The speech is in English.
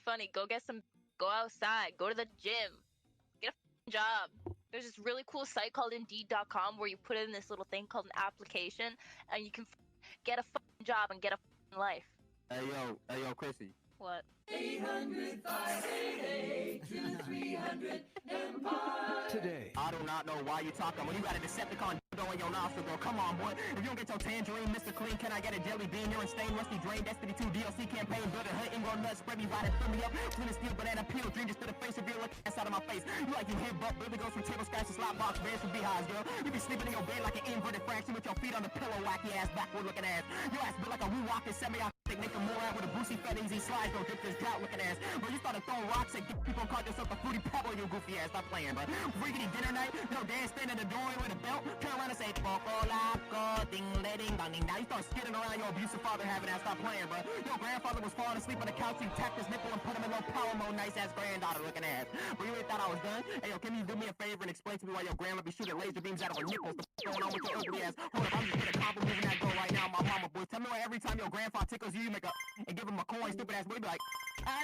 funny. Go get some. Go outside. Go to the gym. Get a job. There's this really cool site called Indeed.com where you put in this little thing called an application, and you can get a job and get a life. Hey yo, Chrissy. What? 800-588-2300 Empire. Today. I do not know why you talking when you got a Decepticon in your nostril, girl. Come on, boy. If you don't get your tangerine, Mr. Clean, can I get a jelly bean? You're in Stain, Rusty Drain, Destiny 2 DLC campaign, build a hut, and go nuts, spread me right and fill me up. Flint and steel, banana peel, dream just to the face of your look ass out of my face. You like you hit butt, baby goes from table scratch to slot box, bears from beehives, girl. You be sleeping in your bed like an inverted fraction with your feet on the pillow, wacky ass, backward looking ass. Your ass built like a woo-walking semi make a more out with a boosie fat easy slides, don't dip this drought looking ass. Bro, you started throwing rocks and get people call yourself a fruity pebble, you goofy ass. Stop playing, bro. Freaky dinner night, no dance stand in the doorway with a belt. Turn around and say, Poco ding ding dong ding. Now you start skidding around your abusive father having ass. Stop playing, bro. Your grandfather was falling asleep on the couch, you tapped his nipple and put him in low power mode, nice ass granddaughter looking ass. Bro, you really thought I was done? Hey yo, can you do me a favor and explain to me why your grandma be shooting laser beams out of her nipples? What's going on with your ugly ass? Hold up, I'm just gonna compliment that girl right now, my mama boy. Tell me why every time your grandfather tickles you, you make a and give him a coin, stupid ass boy, be like,